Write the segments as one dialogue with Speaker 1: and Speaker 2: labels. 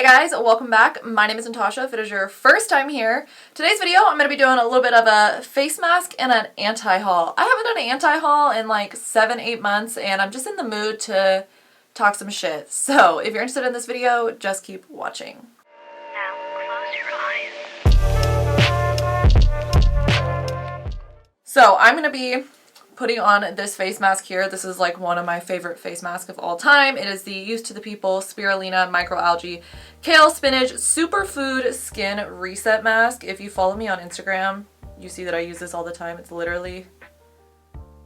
Speaker 1: guys, welcome back. My name is Natasha. If it is your first time here, today's video I'm going to be doing a little bit of a face mask and an anti-haul. I haven't done an anti-haul in like 7-8 months and I'm just in the mood to talk some shit. So if you're interested in this video, just keep watching.
Speaker 2: Now close your eyes.
Speaker 1: So I'm going to be putting on this face mask here. This is like one of my favorite face masks of all time. It is the Used to the People Spirulina Microalgae Kale Spinach Superfood Skin Reset Mask. If you follow me on Instagram, you see that I use this all the time. It's literally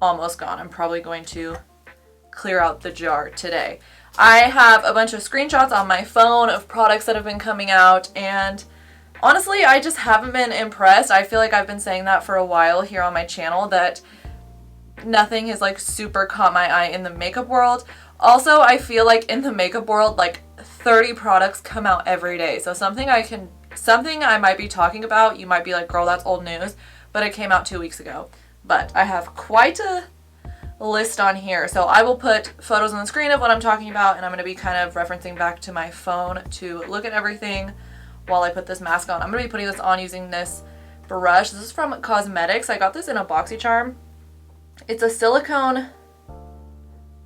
Speaker 1: almost gone. I'm probably going to clear out the jar today. I have a bunch of screenshots on my phone of products that have been coming out, and honestly, I just haven't been impressed. I feel like I've been saying that for a while here on my channel, that nothing has like super caught my eye in the makeup world. Also, I feel like in the makeup world, like 30 products come out every day. So something I might be talking about, you might be like, girl, that's old news, but it came out 2 weeks ago. But I have quite a list on here. So I will put photos on the screen of what I'm talking about, and I'm going to be kind of referencing back to my phone to look at everything while I put this mask on. I'm going to be putting this on using this brush. This is from Cosmetics. I got this in a BoxyCharm. It's a silicone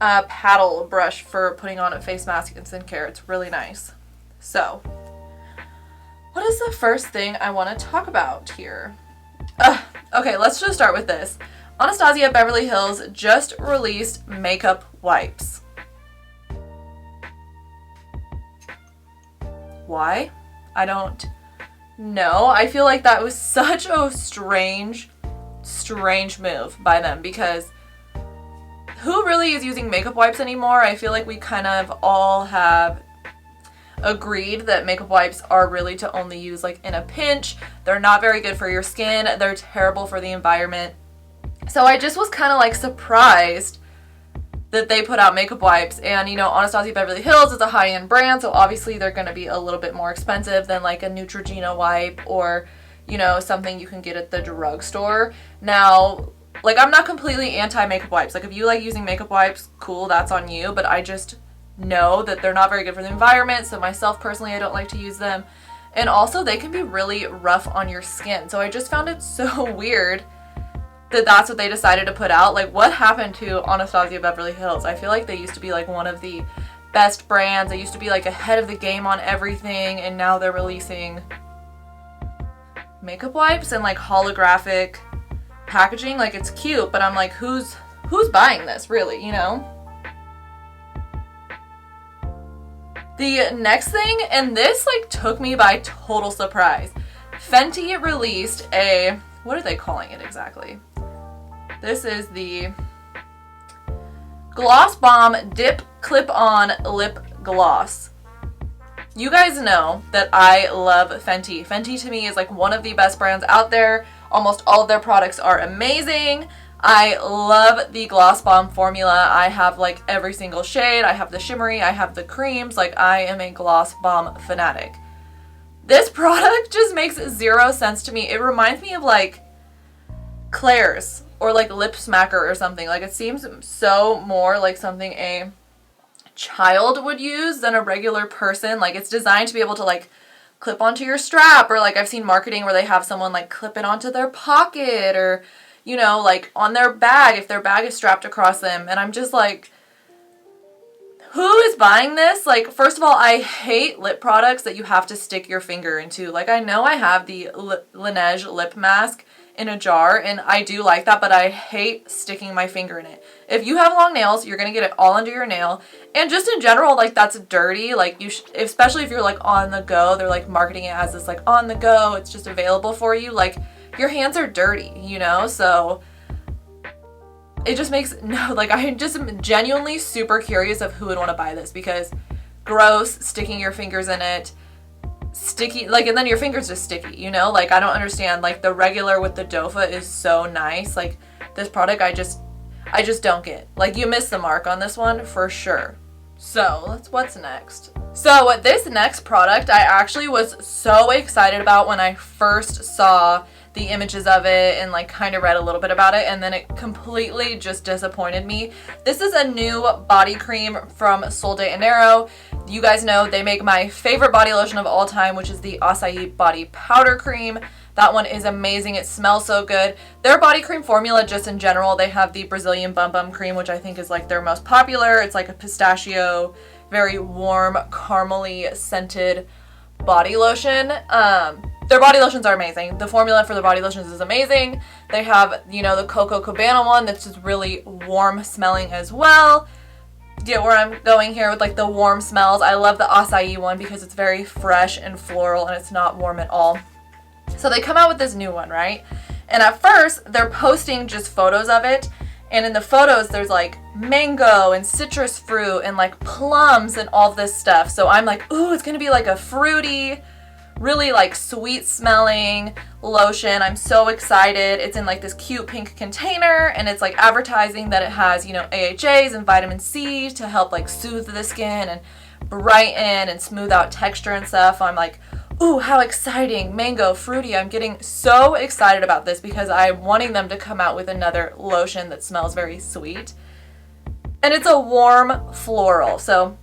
Speaker 1: paddle brush for putting on a face mask and skincare. It's really nice. So, what is the first thing I want to talk about here? Okay, let's just start with this. Anastasia Beverly Hills just released makeup wipes. Why? I don't know. I feel like that was such a strange move by them, because who really is using makeup wipes anymore? I feel like we kind of all have agreed that makeup wipes are really to only use like in a pinch. They're not very good for your skin. They're terrible for the environment. So I just was kind of like surprised that they put out makeup wipes. And you know, Anastasia Beverly Hills is a high-end brand, so obviously they're going to be a little bit more expensive than like a Neutrogena wipe or, you know, something you can get at the drugstore. Now, like, I'm not completely anti-makeup wipes. Like, if you like using makeup wipes, cool, that's on you. But I just know that they're not very good for the environment. So myself, personally, I don't like to use them. And also, they can be really rough on your skin. So I just found it so weird that that's what they decided to put out. Like, what happened to Anastasia Beverly Hills? I feel like they used to be, like, one of the best brands. They used to be, like, ahead of the game on everything. And now they're releasing makeup wipes and like holographic packaging. Like, it's cute, but I'm like, who's buying this really, you know? The next thing, and this like took me by total surprise, Fenty released a, what are they calling it exactly? This is the Gloss Bomb Dip Clip-On Lip Gloss. You guys know that I love Fenty. Fenty to me is like one of the best brands out there. Almost all of their products are amazing. I love the Gloss Bomb formula. I have like every single shade. I have the shimmery, I have the creams. Like, I am a Gloss Bomb fanatic. This product just makes zero sense to me. It reminds me of like Claire's or like Lip Smacker or something. Like, it seems so more like something a child would use than a regular person. Like, it's designed to be able to like clip onto your strap, or like I've seen marketing where they have someone like clip it onto their pocket, or you know, like on their bag if their bag is strapped across them. And I'm just like, who is buying this? Like, first of all, I hate lip products that you have to stick your finger into. Like, I know I have the Laneige lip mask in a jar, and I do like that, but I hate sticking my finger in it. If you have long nails, you're gonna get it all under your nail, and just in general, like, that's dirty. Like, you especially if you're like on the go, they're like marketing it as this like on the go, it's just available for you. Like, your hands are dirty, you know? So it just makes like, I just am genuinely super curious of who would want to buy this, because gross, sticking your fingers in it, sticky, like, and then your fingers just sticky, you know? Like, I don't understand. Like, the regular with the dofa is so nice. Like, this product I just don't get. Like, you missed the mark on this one for sure. So what's next? So this next product I actually was so excited about when I first saw the images of it and like kind of read a little bit about it, and then it completely just disappointed me. This is a new body cream from Sol de Janeiro. You guys know they make my favorite body lotion of all time, which is the Acai Body Powder Cream. That one is amazing. It smells so good. Their body cream formula, just in general, they have the Brazilian Bum Bum Cream, which I think is like their most popular. It's like a pistachio, very warm, caramely scented body lotion. Their body lotions are amazing. The formula for the body lotions is amazing. They have, you know, the Coco Cabana one that's just really warm smelling as well. Get where I'm going here with like the warm smells. I love the acai one because it's very fresh and floral and it's not warm at all. So they come out with this new one, right? And at first they're posting just photos of it, and in the photos there's like mango and citrus fruit and like plums and all this stuff. So I'm like, ooh, it's gonna be like a fruity, really like sweet smelling lotion. I'm so excited. It's in like this cute pink container, and it's like advertising that it has, you know, AHAs and vitamin C to help like soothe the skin and brighten and smooth out texture and stuff. I'm like, ooh, how exciting, mango, fruity. I'm getting so excited about this because I'm wanting them to come out with another lotion that smells very sweet. And it's a warm floral. So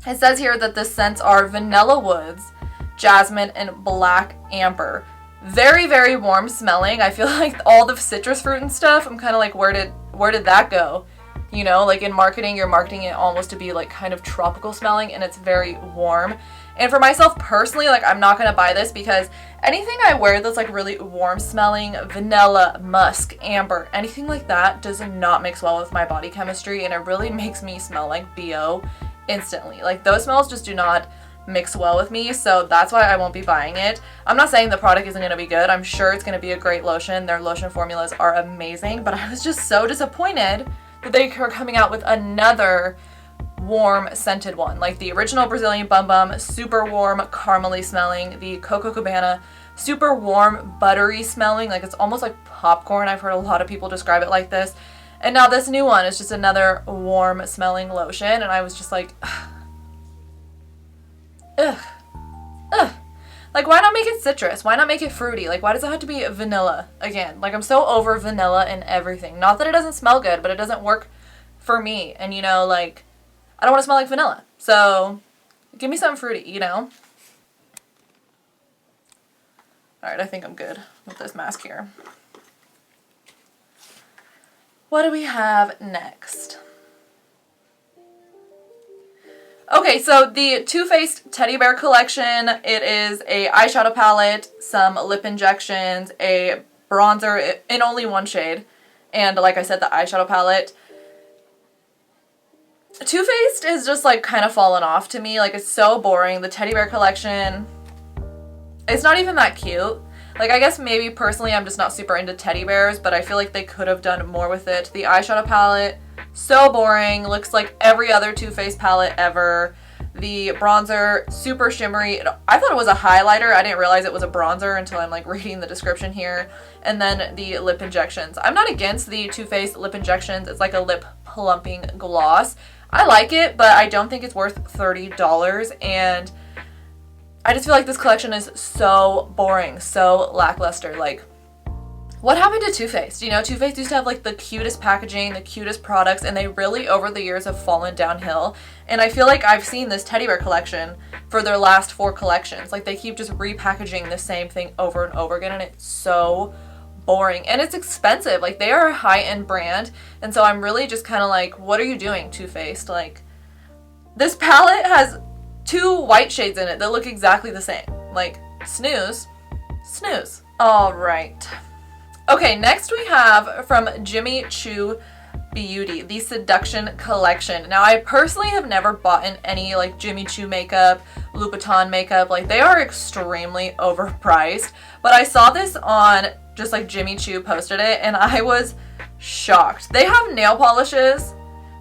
Speaker 1: it says here that the scents are vanilla woods, jasmine, and black amber. Very, very warm smelling. I feel like all the citrus fruit and stuff, I'm kind of like, where did that go? You know, like in marketing, you're marketing it almost to be like kind of tropical smelling, and it's very warm. And for myself personally, like I'm not going to buy this because anything I wear that's like really warm smelling, vanilla, musk, amber, anything like that does not mix well with my body chemistry, and it really makes me smell like BO instantly. Like those smells just do not mix well with me, so that's why I won't be buying it. I'm not saying the product isn't going to be good. I'm sure it's going to be a great lotion. Their lotion formulas are amazing, but I was just so disappointed that they are coming out with another warm scented one. Like the original Brazilian Bum Bum, super warm, caramely smelling. The Coco Cabana, super warm, buttery smelling. Like it's almost like popcorn. I've heard a lot of people describe it like this. And now this new one is just another warm smelling lotion, and I was just like, ugh. Like, why not make it citrus? Why not make it fruity? Like, why does it have to be vanilla again? Like, I'm so over vanilla and everything. Not that it doesn't smell good, but it doesn't work for me. And, you know, like, I don't want to smell like vanilla. So, give me something fruity, you know? Alright, I think I'm good with this mask here. What do we have next? Okay, so the Too Faced Teddy Bear collection, it is a eyeshadow palette, some lip injections, a bronzer in only one shade, and like I said, the eyeshadow palette. Too Faced is just like kind of fallen off to me. Like it's so boring. The Teddy Bear collection, it's not even that cute. Like I guess maybe personally I'm just not super into teddy bears, but I feel like they could have done more with it. The eyeshadow palette, so boring. Looks like every other Too Faced palette ever. The bronzer, super shimmery. I thought it was a highlighter. I didn't realize it was a bronzer until I'm like reading the description here. And then the lip injections. I'm not against the Too Faced lip injections. It's like a lip plumping gloss. I like it, but I don't think it's worth $30. And I just feel like this collection is so boring, so lackluster. Like, what happened to Too Faced? You know, Too Faced used to have like the cutest packaging, the cutest products, and they really over the years have fallen downhill. And I feel like I've seen this teddy bear collection for their last 4 collections. Like they keep just repackaging the same thing over and over again, and it's so boring. And it's expensive. Like they are a high-end brand, and so I'm really just kind of like, what are you doing, Too Faced? Like, this palette has 2 white shades in it that look exactly the same. Like, snooze. Snooze. All right. Okay, next we have from Jimmy Choo Beauty, the Seduction Collection. Now, I personally have never bought in any like Jimmy Choo makeup, Louboutin makeup. Like, they are extremely overpriced. But I saw this on just like Jimmy Choo posted it, and I was shocked. They have nail polishes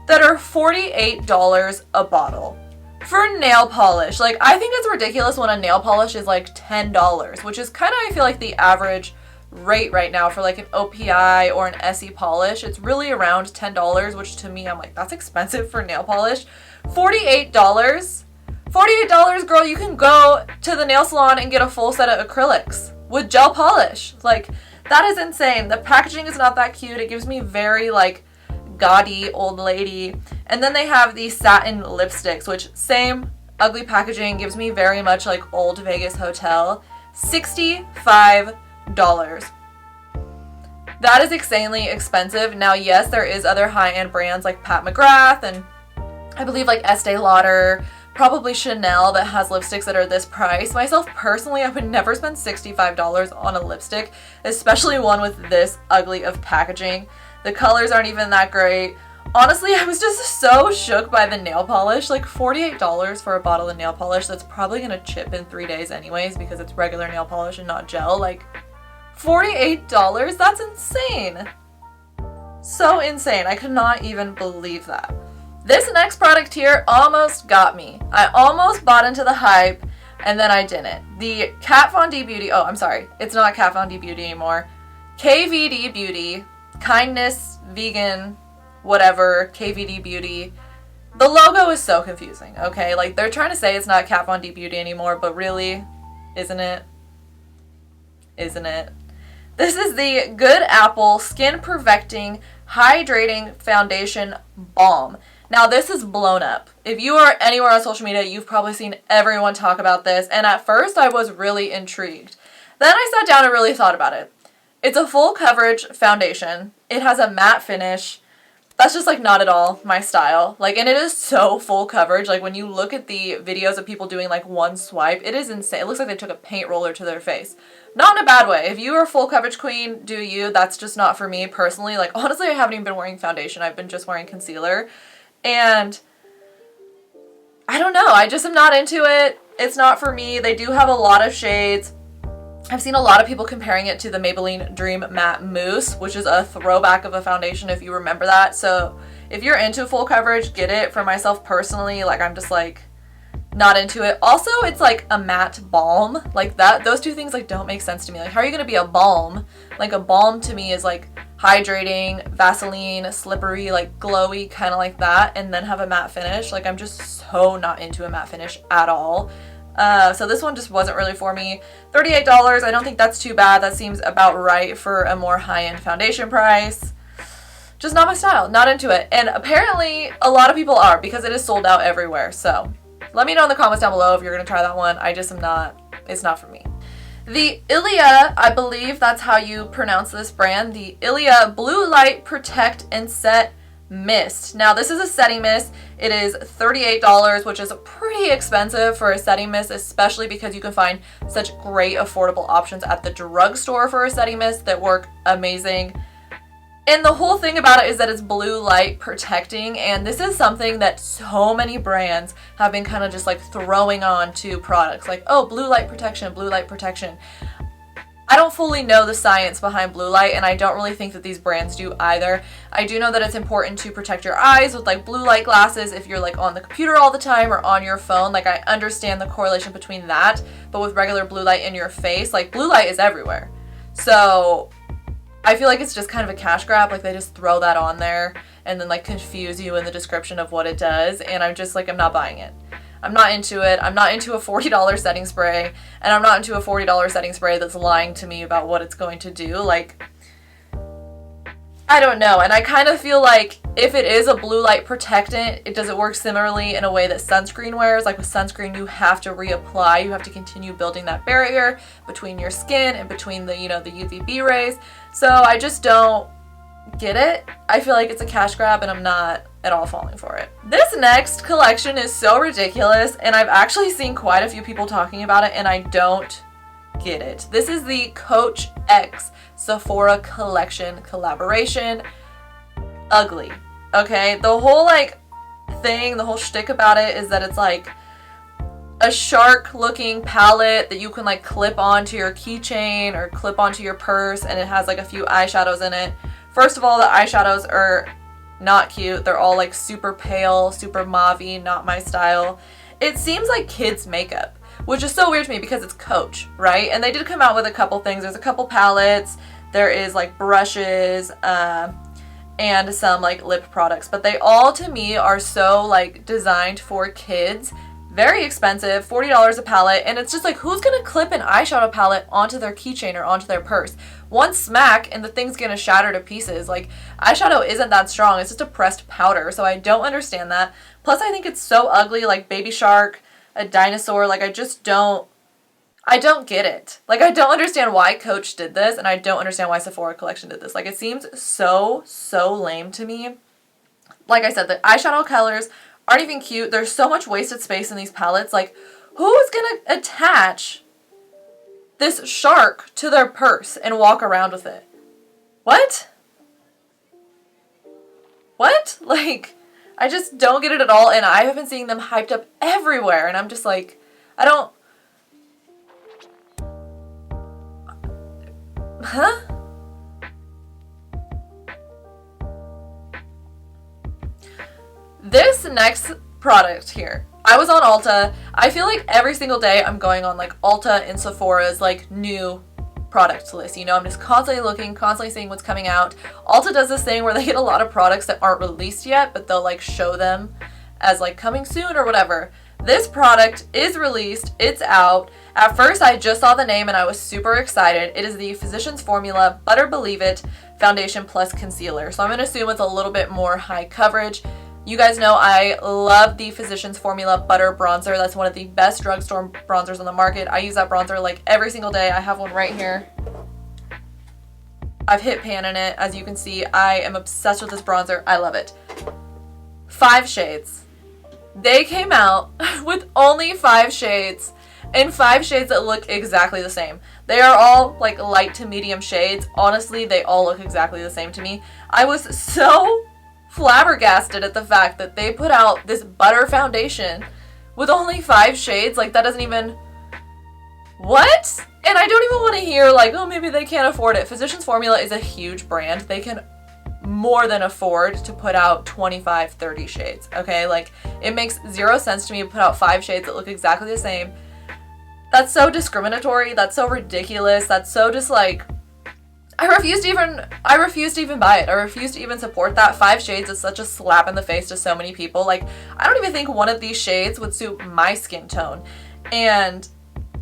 Speaker 1: that are $48 a bottle. For nail polish. Like, I think it's ridiculous when a nail polish is like $10, which is kind of, I feel like, the average rate right now for like an OPI or an SE polish. It's really around $10, which to me, I'm like, that's expensive for nail polish. $48? $48, girl, you can go to the nail salon and get a full set of acrylics with gel polish. Like, that is insane. The packaging is not that cute. It gives me very, like, gaudy old lady. And then they have these satin lipsticks, which same ugly packaging, gives me very much like old Vegas hotel. $65. That is insanely expensive. Now, yes, there is other high-end brands like Pat McGrath and I believe like Estee Lauder, probably Chanel that has lipsticks that are this price. Myself personally, I would never spend $65 on a lipstick, especially one with this ugly of packaging. The colors aren't even that great. Honestly, I was just so shook by the nail polish. Like $48 for a bottle of nail polish that's probably gonna chip in 3 days anyways because it's regular nail polish and not gel. Like $48? That's insane. So insane. I could not even believe that. This next product here almost got me. I almost bought into the hype and then I didn't. The Kat Von D Beauty, oh, I'm sorry. It's not Kat Von D Beauty anymore. KVD Beauty, Kindness, Vegan, whatever, KVD Beauty. The logo is so confusing, okay? Like, they're trying to say it's not Kat Von D Beauty anymore, but really, isn't it? Isn't it? This is the Good Apple Skin Perfecting Hydrating Foundation Balm. Now, this is blown up. If you are anywhere on social media, you've probably seen everyone talk about this, and at first, I was really intrigued. Then I sat down and really thought about it. It's a full coverage foundation. It has a matte finish. That's just like not at all my style. Like, and it is so full coverage. Like when you look at the videos of people doing like one swipe, it is insane. It looks like they took a paint roller to their face. Not in a bad way. If you are a full coverage queen, do you. That's just not for me personally. Like honestly, I haven't even been wearing foundation. I've been just wearing concealer. And I don't know. I just am not into it. It's not for me. They do have a lot of shades. I've seen a lot of people comparing it to the Maybelline Dream Matte Mousse, which is a throwback of a foundation if you remember that. So if you're into full coverage, get it. For myself personally, like I'm just like not into it. Also, it's like a matte balm. Like that, those two things like don't make sense to me. Like how are you gonna be a balm? Like a balm to me is like hydrating, Vaseline, slippery, like glowy, kind of like that, and then have a matte finish. Like I'm just so not into a matte finish at all. So this one just wasn't really for me. $38, I don't think that's too bad. That seems about right for a more high-end foundation price. Just not my style, not into it. And apparently a lot of people are because it is sold out everywhere. So let me know in the comments down below if you're going to try that one. I just am not, it's not for me. The Ilia, I believe that's how you pronounce this brand. The Ilia Blue Light Protect and Set Mist. Now this is a setting mist. It is $38, which is pretty expensive for a setting mist, especially because you can find such great affordable options at the drugstore for a setting mist that work amazing. And the whole thing about it is that it's blue light protecting, and this is something that so many brands have been kind of just like throwing on to products like, oh, blue light protection, blue light protection. I don't fully know the science behind blue light, and I don't really think that these brands do either. I do know that it's important to protect your eyes with like blue light glasses if you're like on the computer all the time or on your phone. Like I understand the correlation between that, but with regular blue light in your face, like blue light is everywhere. So I feel like it's just kind of a cash grab. Like they just throw that on there and then like confuse you in the description of what it does, and I'm just like, I'm not buying it. I'm not into it. I'm not into a $40 setting spray, and I'm not into a $40 setting spray that's lying to me about what it's going to do. Like, I don't know. And I kind of feel like if it is a blue light protectant, does it work similarly in a way that sunscreen wears? Like with sunscreen, you have to reapply. You have to continue building that barrier between your skin and between the, you know, the UVB rays. So I just don't get it. I feel like it's a cash grab, and I'm not at all falling for it. This next collection is so ridiculous, and I've actually seen quite a few people talking about it, and I don't get it. This is the Coach X Sephora collection collaboration. Ugly. Okay, the whole like thing, the whole shtick about it is that it's like a shark looking palette that you can like clip onto your keychain or clip onto your purse, and it has like a few eyeshadows in it. First of all, the eyeshadows are not cute. They're all like super pale, super mauve-y, not my style. It seems like kids makeup, which is so weird to me because it's Coach, right? And they did come out with a couple things. There's a couple palettes. There is like brushes and some like lip products, but they all to me are so like designed for kids. Very expensive, $40 a palette, and it's just like, who's gonna clip an eyeshadow palette onto their keychain or onto their purse? One smack and the thing's gonna shatter to pieces. Like, eyeshadow isn't that strong, it's just a pressed powder, so I don't understand that. Plus, I think it's so ugly, like Baby Shark, a dinosaur. Like, I don't get it. Like, I don't understand why Coach did this, and I don't understand why Sephora collection did this. Like, it seems so lame to me. Like I said, the eyeshadow colors aren't even cute. There's so much wasted space in these palettes. Like, who is gonna attach this shark to their purse and walk around with it? What? What? Like, I just don't get it at all, and I have been seeing them hyped up everywhere, and I'm just like, I don't... Huh? This next product here, I was on Ulta. I feel like every single day I'm going on like Ulta and Sephora's like new product list. You know, I'm just constantly looking, constantly seeing what's coming out. Ulta does this thing where they get a lot of products that aren't released yet, but they'll like show them as like coming soon or whatever. This product is released. It's out. At first, I just saw the name and I was super excited. It is the Physicians Formula Butter Believe It Foundation Plus Concealer. So I'm going to assume it's a little bit more high coverage. You guys know I love the Physicians Formula Butter Bronzer. That's one of the best drugstore bronzers on the market. I use that bronzer like every single day. I have one right here. I've hit pan in it. As you can see, I am obsessed with this bronzer. I love it. 5 shades. They came out with only 5 shades, and 5 shades that look exactly the same. They are all like light to medium shades. Honestly, they all look exactly the same to me. I was so flabbergasted at the fact that they put out this butter foundation with only 5 shades. Like, that doesn't even... What? And I don't even want to hear like, oh, maybe they can't afford it. Physicians Formula is a huge brand. They can more than afford to put out 25, 30 shades, okay? Like, it makes 0 sense to me to put out 5 shades that look exactly the same. That's so discriminatory. That's so ridiculous. That's so just like... I refuse to even buy it. I refuse to even support that. 5 shades is such a slap in the face to so many people. Like, I don't even think one of these shades would suit my skin tone. And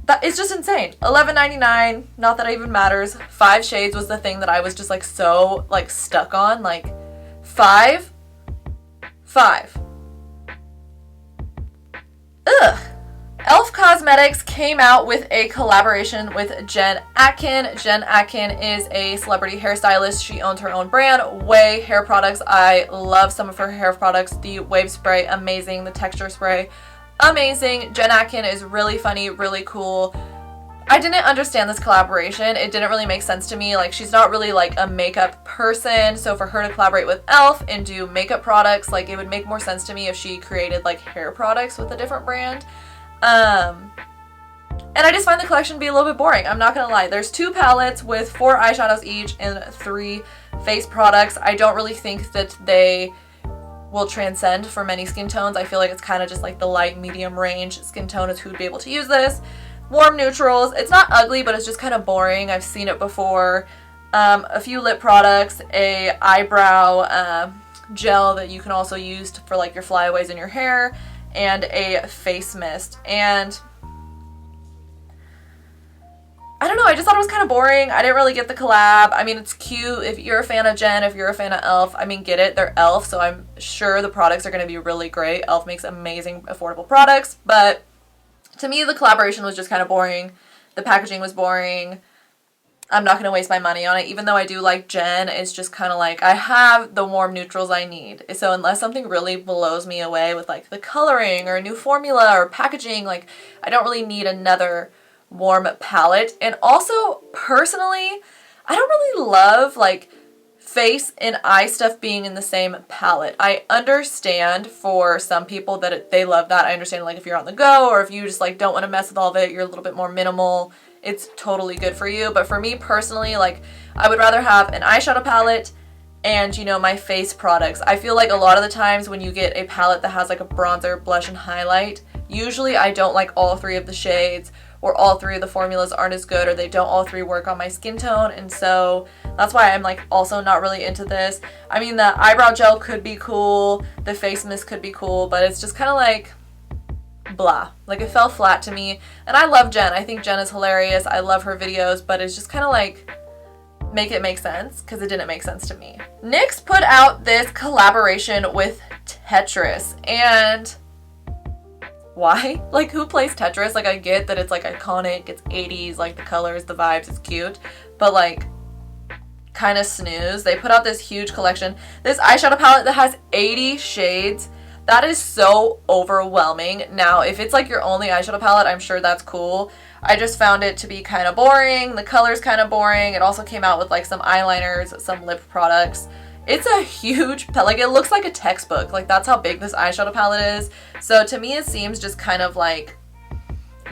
Speaker 1: that is just insane. $11.99, not that it even matters. 5 shades was the thing that I was just like so like stuck on. Like, 5. Ugh. e.l.f. Cosmetics came out with a collaboration with Jen Atkin. Jen Atkin is a celebrity hairstylist. She owns her own brand, Way Hair Products. I love some of her hair products. The wave spray, amazing. The texture spray, amazing. Jen Atkin is really funny, really cool. I didn't understand this collaboration. It didn't really make sense to me. Like, she's not really like a makeup person. So for her to collaborate with e.l.f. and do makeup products, like, it would make more sense to me if she created like hair products with a different brand. And I just find the collection to be a little bit boring. I'm not gonna lie. There's 2 palettes with 4 eyeshadows each and 3 face products. I don't really think that they will transcend for many skin tones. I feel like it's kind of just like the light medium range skin tone is who would be able to use this. Warm neutrals. It's not ugly, but it's just kind of boring. I've seen it before. A few lip products, a eyebrow gel that you can also use for like your flyaways in your hair, and a face mist. And I don't know, I just thought it was kind of boring. I didn't really get the collab. I mean, it's cute if you're a fan of Jen, if you're a fan of e.l.f. I mean, get it, they're e.l.f., so I'm sure the products are going to be really great. e.l.f. makes amazing, affordable products, but to me, the collaboration was just kind of boring. The packaging was boring. I'm not going to waste my money on it, even though I do like Jen. It's just kind of like, I have the warm neutrals I need. So unless something really blows me away with like the coloring or a new formula or packaging, like, I don't really need another warm palette. And also, personally, I don't really love like face and eye stuff being in the same palette. I understand for some people that they love that. I understand like if you're on the go or if you just like don't want to mess with all of it, you're a little bit more minimal, it's totally good for you. But for me personally, like, I would rather have an eyeshadow palette and, you know, my face products. I feel like a lot of the times when you get a palette that has like a bronzer, blush, and highlight, usually I don't like all 3 of the shades, or all 3 of the formulas aren't as good, or they don't all 3 work on my skin tone. And so that's why I'm like also not really into this. I mean, the eyebrow gel could be cool, the face mist could be cool, but it's just kind of like blah. Like, it fell flat to me. And I love Jen. I think Jen is hilarious. I love her videos, but it's just kind of like, make it make sense, because it didn't make sense to me. NYX put out this collaboration with Tetris, and Why? Like, who plays Tetris? Like, I get that it's like iconic, it's 80s, like the colors, the vibes, it's cute, but like, kind of snooze. They put out this huge collection. This eyeshadow palette that has 80 shades. That is so overwhelming. Now, if it's like your only eyeshadow palette, I'm sure that's cool. I just found it to be kind of boring. The color's kind of boring. It also came out with like some eyeliners, some lip products. It's a huge palette. Like, it looks like a textbook. Like, that's how big this eyeshadow palette is. So to me, it seems just kind of like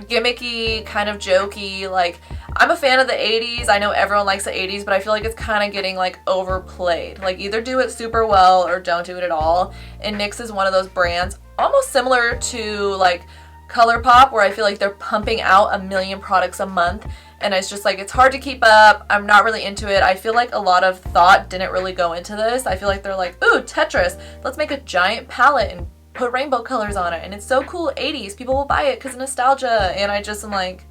Speaker 1: gimmicky, kind of jokey. Like, I'm a fan of the 80s. I know everyone likes the 80s, but I feel like it's kind of getting like overplayed. Like, either do it super well or don't do it at all. And NYX is one of those brands almost similar to like ColourPop, where I feel like they're pumping out a million products a month, and it's just like, it's hard to keep up. I'm not really into it. I feel like a lot of thought didn't really go into this. I feel like they're like, ooh, Tetris, let's make a giant palette and put rainbow colors on it, and it's so cool. 80s, people will buy it because of nostalgia. And I just am like,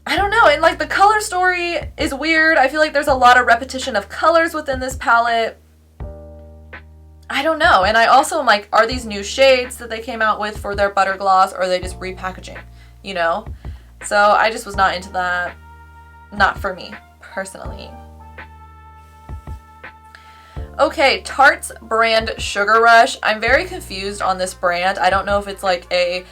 Speaker 1: I don't know. And like, the color story is weird. I feel like there's a lot of repetition of colors within this palette. I don't know. And I also am like, are these new shades that they came out with for their butter gloss, or are they just repackaging, you know? So I just was not into that. Not for me, personally. Okay, Tarte's brand Sugar Rush. I'm very confused on this brand. I don't know if it's like a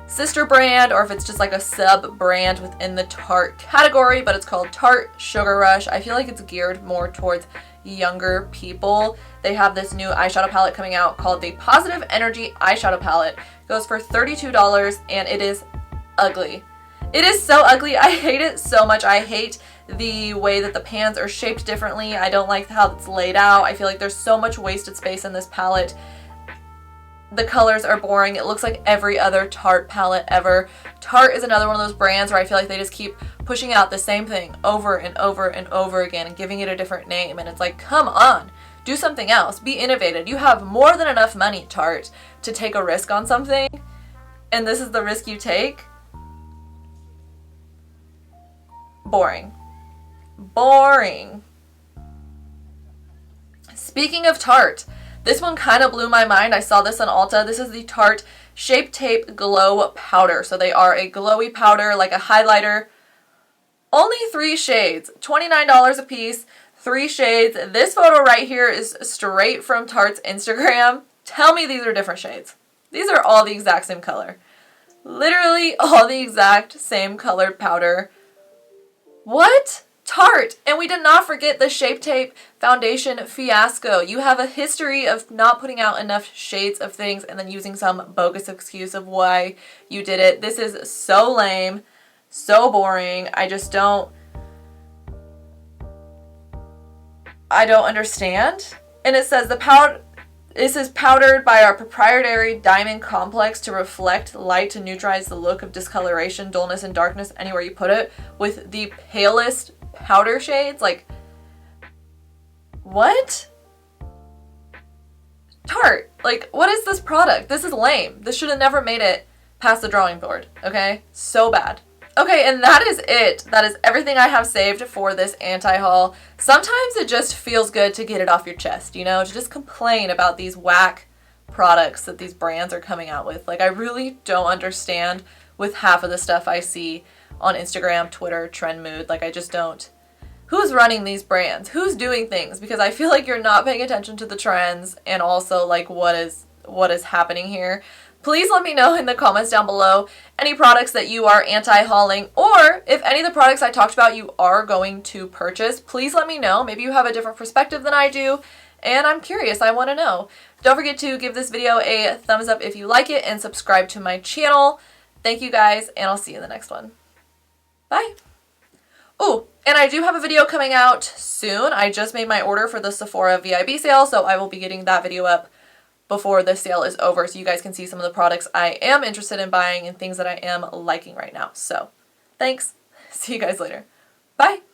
Speaker 1: sister brand or if it's just like a sub brand within the Tarte category, but it's called Tarte Sugar Rush. I feel like it's geared more towards younger people. They have this new eyeshadow palette coming out called the Positive Energy Eyeshadow Palette. It goes for $32 and it is ugly. It is so ugly. I hate it so much. I hate the way that the pans are shaped differently. I don't like how it's laid out. I feel like there's so much wasted space in this palette. The colors are boring. It looks like every other Tarte palette ever. Tarte is another one of those brands where I feel like they just keep pushing out the same thing over and over and over again and giving it a different name. And it's like, come on, do something else. Be innovative. You have more than enough money, Tarte, to take a risk on something. And this is the risk you take? Boring. Boring. Speaking of Tarte, this one kind of blew my mind. I saw this on Ulta. This is the Tarte Shape Tape Glow Powder. So they are a glowy powder, like a highlighter. Only 3 shades. $29 a piece. 3 shades. This photo right here is straight from Tarte's Instagram. Tell me these are different shades. These are all the exact same color. Literally all the exact same colored powder. What? Tarte! And we did not forget the Shape Tape foundation fiasco. You have a history of not putting out enough shades of things and then using some bogus excuse of why you did it. This is so lame, so boring. I don't understand. And it says this is powdered by our proprietary diamond complex to reflect light to neutralize the look of discoloration, dullness, and darkness anywhere you put it, with the palest powder shades. Like, what? Tarte, like, what is this product? This is lame. This should have never made it past the drawing board, okay? So bad. Okay, and that is it. That is everything I have saved for this anti-haul. Sometimes it just feels good to get it off your chest, you know, to just complain about these whack products that these brands are coming out with. Like, I really don't understand with half of the stuff I see on Instagram, Twitter, Trend Mood. Like, I just don't. Who's running these brands? Who's doing things? Because I feel like you're not paying attention to the trends and also, like, what is happening here. Please let me know in the comments down below any products that you are anti-hauling, or if any of the products I talked about you are going to purchase. Please let me know. Maybe you have a different perspective than I do, and I'm curious. I want to know. Don't forget to give this video a thumbs up if you like it and subscribe to my channel. Thank you guys, and I'll see you in the next one. Bye. Oh, and I do have a video coming out soon. I just made my order for the Sephora VIB sale, so I will be getting that video up before the sale is over, so you guys can see some of the products I am interested in buying and things that I am liking right now. So, thanks. See you guys later. Bye.